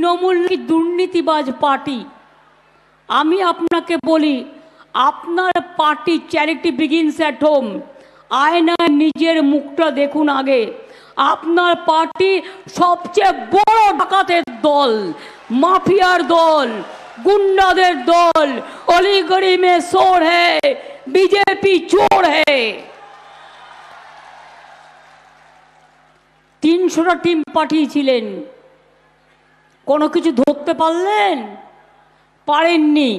তৃণমূল কি দুর্নীতিবাজ পার্টি? আমি আপনাকে বলি, আপনার party charity begins at home. আয়নায় নিজের মুখটা দেখুন আগে। আপনার পার্টি সবচেয়ে বড় ডাকাতের দল, মাফিয়ার দল, গুন্ডাদের দল। অলিগড়ি মে চোর হ্যায়, বিজেপি চোর হ্যায়। 300টা টিম পাঠিয়েছিলেন, কোনো কিছু ধরতে পারলেন? পারেননি।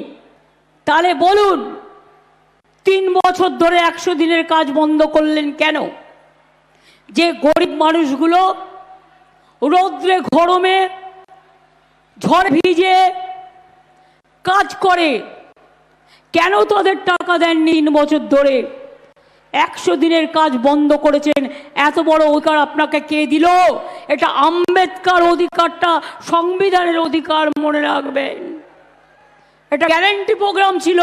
তাহলে বলুন, 3 বছর ধরে 100 দিনের কাজ বন্ধ করলেন কেন? যে গরিব মানুষগুলো রৌদ্রে গরমে ঝড় ভিজে কাজ করে, কেন তাদের টাকা দেননি 3 বছর ধরে? 100 দিনের কাজ বন্ধ করেছেন। এত বড় অধিকার আপনাকে কে দিল? এটা আম্বেদকর অধিকারটা সংবিধানের অধিকার, মনে রাখবেন। এটা গ্যারান্টি প্রোগ্রাম ছিল,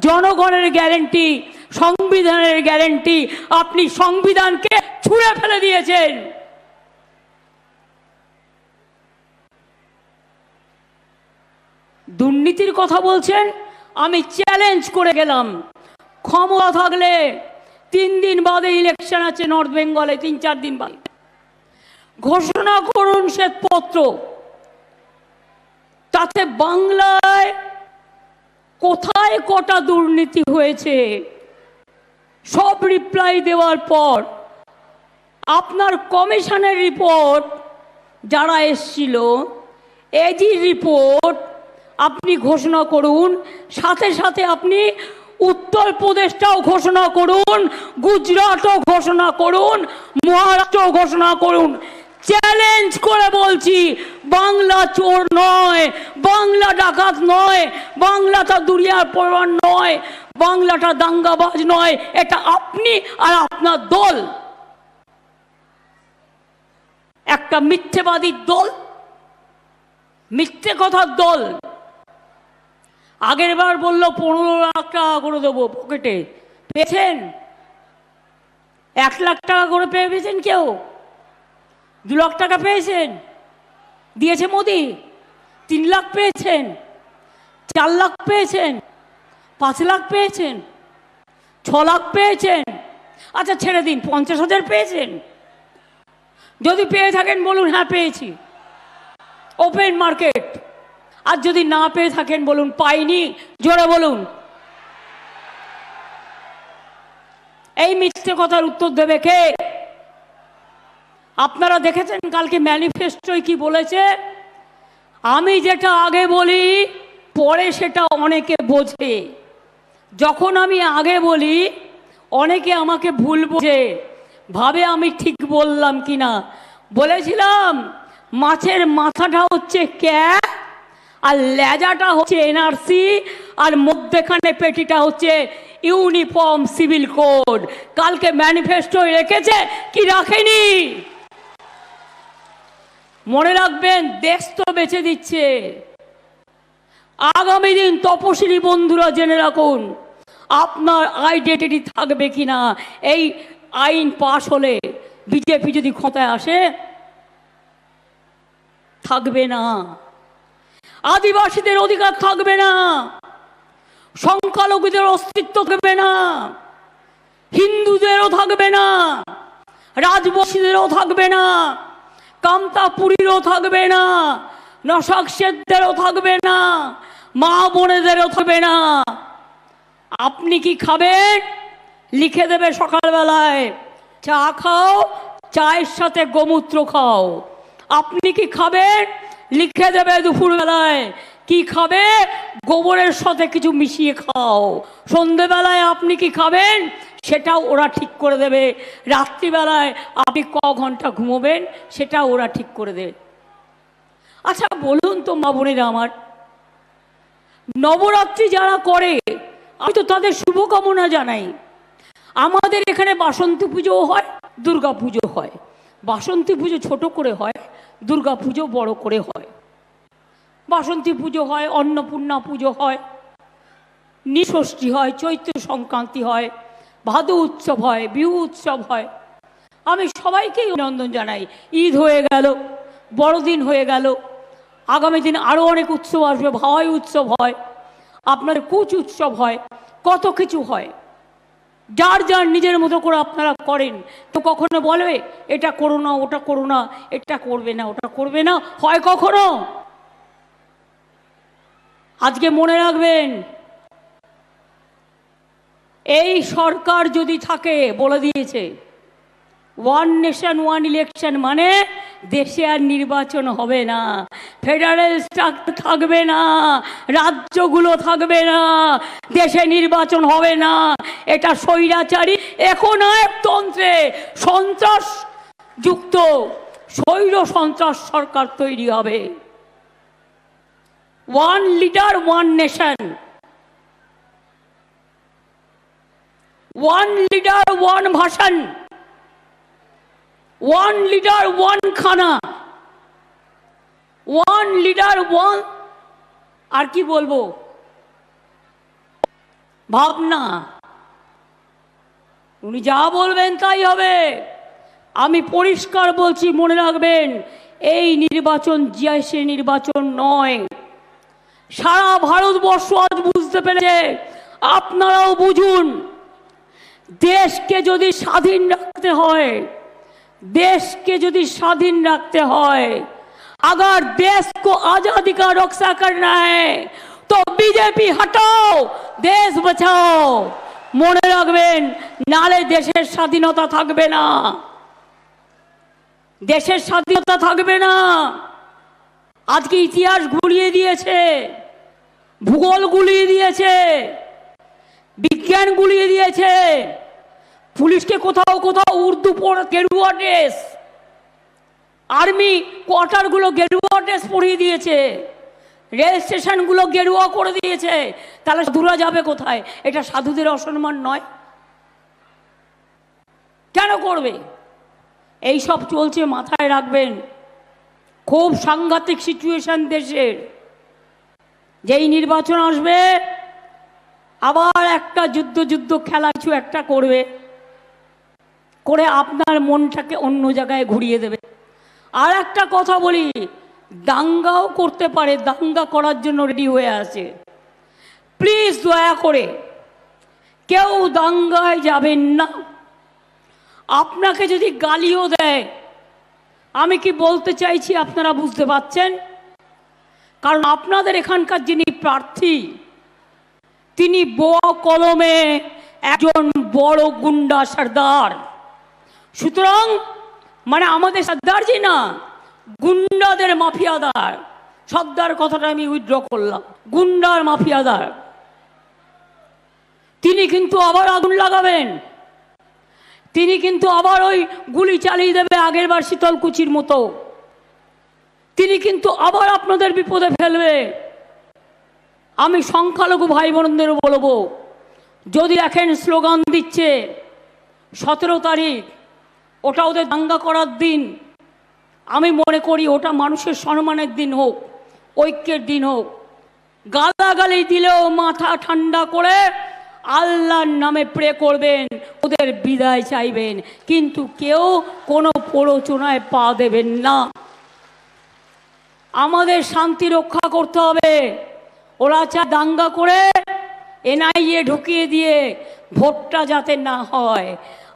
জনগণের গ্যারান্টি, সংবিধানের গ্যারান্টি। আপনি সংবিধানকে ছুঁড়ে ফেলে দিয়েছেন। দুর্নীতির কথা বলছেন, আমি চ্যালেঞ্জ করে গেলাম, ক্ষমতা থাকলে 3 দিন বাদে ইলেকশন আছে নর্থ বেঙ্গলে, 3-4 দিন বাদে ঘোষণা করুন শ্বেতপত্র। তাতে বাংলায় কোথায় কটা দুর্নীতি হয়েছে সব রিপ্লাই দেওয়ার পর আপনার কমিশনের রিপোর্ট যারা এসছিল, এজি রিপোর্ট আপনি ঘোষণা করুন। সাথে সাথে আপনি উত্তরপ্রদেশটাও ঘোষণা করুন, গুজরাটও ঘোষণা করুন, মহারাষ্ট্রও ঘোষণা করুন। চ্যালেঞ্জ করে বলছি, বাংলা চোর নয়, বাংলা ডাকাত নয়, বাংলাটা দুনিয়ার পরোয়ার নয়, বাংলাটা দাঙ্গাবাজ নয়। এটা আপনি আর আপনার দল একটা মিথ্যেবাদীর দল, মিথ্যে কথার দল। আগের বার বললো 15 লাখ টাকা করে দেবো পকেটে, পেয়েছেন? 1 লাখ টাকা করে পেয়েছেন কেউ? 2 লাখ টাকা পেয়েছেন? দিয়েছে মোদি? 3 লাখ পেয়েছেন? 4 লাখ পেয়েছেন? 5 লাখ পেয়েছেন? 6 লাখ পেয়েছেন? আচ্ছা ছেড়ে দিন, 50,000 পেয়েছেন? যদি পেয়ে থাকেন বলুন হ্যাঁ পেয়েছি, ওপেন মার্কেট। আর যদি না পেয়ে থাকেন বলুন পাইনি, জোরে বলুন। এই মিথ্যে কথার উত্তর দেবে কে? আপনারা দেখেছেন কালকে ম্যানিফেস্টোয় কি বলেছে? আমি যেটা আগে বলি পরে সেটা অনেকে বোঝে। যখন আমি আগে বলি অনেকে আমাকে ভুল বোঝে, ভাবে আমি ঠিক বললাম কিনা। বলেছিলাম মাছের মাথাটা হচ্ছে ক্যাপ, আর লেজাটা হচ্ছে এনআরসি, আর মধ্যেখানে পেটিটা হচ্ছে ইউনিফর্ম সিভিল কোড। কালকে ম্যানিফেস্টো রেখেছে কি রাখেনি? মনে রাখবেন, দেশ তো বেঁচে দিচ্ছে। আগামী দিন তপশিলি বন্ধুরা জেনে রাখুন, আপনার আইডেন্টিটি থাকবে কিনা এই আইন পাশ হলে, বিজেপি যদি ক্ষমতায় আসে, থাকবে না। আদিবাসীদের অধিকার থাকবে না, সংখ্যালঘুদের অস্তিত্ব থাকবে না, হিন্দুদেরও থাকবে না, রাজবংশীদেরও থাকবে না, কামতাপুরীরও থাকবে না, নসাকশেরদেরও থাকবে না, মা বোনেদেরও থাকবে না। আপনি কি খাবেন? লিখে দেবে সকালবেলায়, চা খাও, চায়ের সাথে গোমূত্র খাও। আপনি কি খাবেন? লিখে দেবে দুপুরবেলায় কি খাবে, গোবরের সাথে কিছু মিশিয়ে খাও। সন্ধেবেলায় আপনি কি খাবেন সেটাও ওরা ঠিক করে দেবে। রাত্রিবেলায় আপনি ক ঘন্টা ঘুমোবেন সেটাও ওরা ঠিক করে দেবে। আচ্ছা বলুন তো মা বোনেরা আমার, নবরাত্রি যারা করে আমি তো তাদের শুভকামনা জানাই। আমাদের এখানে বাসন্তী পুজো হয়, দুর্গা পুজো হয়। বাসন্তী পুজো ছোট করে হয়, দুর্গা পুজো বড় করে হয়। বাসন্তী পুজো হয়, অন্নপূর্ণা পুজো হয়, নিষষ্ঠী হয়, চৈত্র সংক্রান্তি হয়, ভাদু উৎসব হয়, বিহু উৎসব হয়। আমি সবাইকেই অভিনন্দন জানাই। ঈদ হয়ে গেল, বড়দিন হয়ে গেল, আগামী দিন আরও অনেক উৎসব আসবে, ভাওয়াই উৎসব হয়, আপনার কুচ উৎসব হয়, কত কিছু হয়, যার যার নিজের মতো করে আপনারা করেন। তো কখনো বলবে এটা করো না, ওটা করো না, এটা করবে না, ওটা করবে না, হয় কখনো? আজকে মনে রাখবেন, এই সরকার যদি থাকে, বলে দিয়েছে ওয়ান নেশন ওয়ান ইলেকশন, মানে দেশে আর নির্বাচন হবে না, ফেডারেল স্ট্রাকচার থাকবে না, রাজ্যগুলো থাকবে না, দেশে নির্বাচন হবে না। এটা স্বৈরাচারী একনায়কতন্ত্রে সন্ত্রাস যুক্ত স্বৈর সন্ত্রাস সরকার তৈরি হবে। One leader one nation, one leader one ভাষণ, ওয়ান লিডার ওয়ান খানা, ওয়ান লিডার ওয়ান, আর কি বলবো, ভাবনা। উনি যা বলবেন তাই হবে। আমি পরিষ্কার বলছি, মনে রাখবেন, এই নির্বাচন জিয়াইসি নির্বাচন নয়। সারা ভারতবর্ষ আজ বুঝতে পেরেছে, আপনারাও বুঝুন। দেশকে যদি স্বাধীন রাখতে হয়, देश के यदि स्वाधीन रखते हैं, अगर देश को आजादी का रक्षा करना है तो बीजेपी हटाओ, देश बचाओ। মনে রাখবেন, নালে দেশের স্বাধীনতা থাকবে না, দেশের স্বাধীনতা থাকবে না। আজকে ইতিহাস গুলিয়ে দিয়েছে, ভূগোল গুলিয়ে দিয়েছে, বিজ্ঞান গুলিয়ে দিয়েছে। পুলিশকে কোথাও কোথাও উর্দু পড়ে গেরুয়া ড্রেস, আর্মি কোয়ার্টারগুলো গেরুয়া ড্রেস পরিয়ে দিয়েছে, রেল স্টেশনগুলো গেরুয়া করে দিয়েছে। তাহলে সাধুরা যাবে কোথায়? এটা সাধুদের অসম্মান নয়? কেন করবে? এই সব চলছে, মাথায় রাখবেন। খুব সাংঘাতিক সিচুয়েশন দেশের। যেই নির্বাচন আসবে, আবার একটা যুদ্ধ খেলা কিছু একটা করবে, করে আপনার মনটাকে অন্য জায়গায় ঘুরিয়ে দেবে। আর একটা কথা বলি, দাঙ্গাও করতে পারে, দাঙ্গা করার জন্য রেডি হয়ে আছে। প্লিজ দয়া করে কেউ দাঙ্গায় যাবেন না। আপনাকে যদি গালিও দেয়, আমি কি বলতে চাইছি আপনারা বুঝতে পারছেন? কারণ আপনাদের এখানকার যিনি প্রার্থী, তিনি বোয়া কলমে একজন বড় গুন্ডা সর্দার। সুতরাং মানে আমাদের সর্দারজি না, গুন্ডাদের মাফিয়াদার। সর্দার কথাটা আমি উইথড্র করলাম, গুন্ডার মাফিয়াদার। তিনি কিন্তু আবার আগুন লাগাবেন, তিনি কিন্তু আবার ওই গুলি চালিয়ে দেবে আগের বার শীতলকুচির মতো। তিনি কিন্তু আবার আপনাদের বিপদে ফেলবে। আমি সংখ্যালঘু ভাই বোনদেরও বলবো, যদি দেখেন স্লোগান দিচ্ছে 17 তারিখ, ওটা ওদের দাঙ্গা করার দিন, আমি মনে করি ওটা মানুষের সম্মানের দিন হোক, ঐক্যের দিন হোক। গালাগালি দিলেও মাথা ঠান্ডা করে আল্লাহর নামে প্রে করবেন, ওদের বিদায় চাইবেন, কিন্তু কেউ কোনো প্ররোচনায় পা দেবেন না। আমাদের শান্তি রক্ষা করতে হবে। ওরা চা দাঙ্গা করে এনআইএ ঢুকিয়ে দিয়ে ভোটটা যাতে না হয়,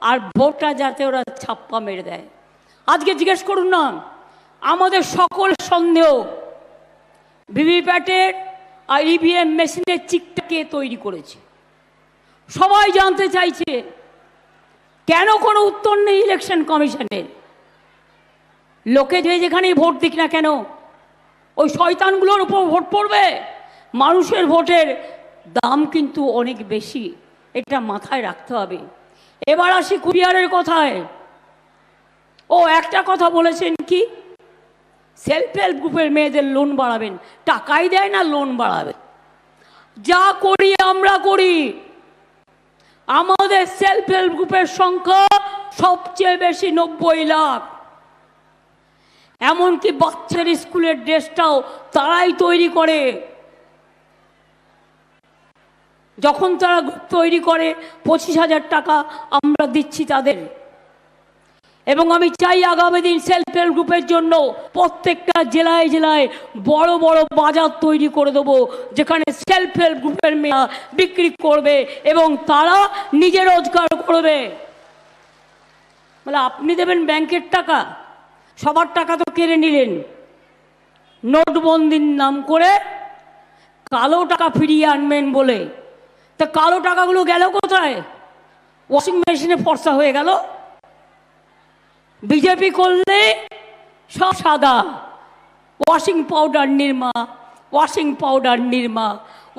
আর ভোটটা যাতে ওরা ছাপ্পা মেরে দেয়। আজকে জিজ্ঞেস করুন না, আমাদের সকল সন্দেহ ভিভিপ্যাটের আর ইভিএম মেশিনের চিকটা কে তৈরি করেছে, সবাই জানতে চাইছে। কেন কোনো উত্তর নেই ইলেকশন কমিশনের? লোকে যে যেখানেই ভোট দিক না কেন, ওই শয়তানগুলোর উপর ভোট পড়বে। মানুষের ভোটের দাম কিন্তু অনেক বেশি, এটা মাথায় রাখতে হবে। এবার আসি কুরিয়ারের কথায়। ও একটা কথা বলেছেন কি, সেলফ হেল্প গ্রুপের মেয়েদের লোন বাড়াবেন। টাকাই দেয় না, লোন বাড়াবে। যা করি আমরা করি। আমাদের সেলফ হেল্প গ্রুপের সংখ্যা সবচেয়ে বেশি, 90 লাখ। এমনকি বাচ্চার স্কুলের ড্রেসটাও তারাই তৈরি করে। যখন তারা গ্রুপ তৈরি করে 25,000 টাকা আমরা দিচ্ছি তাদের। এবং আমি চাই আগামী দিন সেলফ হেল্প গ্রুপের জন্য প্রত্যেকটা জেলায় জেলায় বড় বড় বাজার তৈরি করে দেবো, যেখানে সেলফ হেল্প গ্রুপের মেয়েরা বিক্রি করবে এবং তারা নিজে রোজগার করবে। বলে আপনি দেবেন ব্যাংকের টাকা, সবার টাকা তো কেড়ে নিলেন। নোটবন্দির নাম করে কালো টাকা ফিরিয়ে আনবেন বলে, তা কালো টাকাগুলো গেল কোথায়? ওয়াশিং মেশিনে ফর্সা হয়ে গেল। বিজেপি করলে সব সাদা, washing powder Nirma, washing powder Nirma,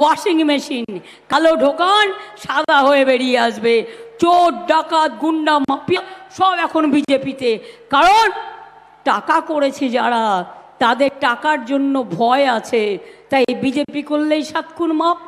washing machine কালো ঢোকান, সাদা হয়ে বেরিয়ে আসবে। চোর ডাকাত গুন্ডা মাফিয়া সব এখন বিজেপিতে, কারণ টাকা করেছে যারা, তাদের টাকার জন্য ভয় আছে, তাই বিজেপি করলেই 7 খুন মাপ।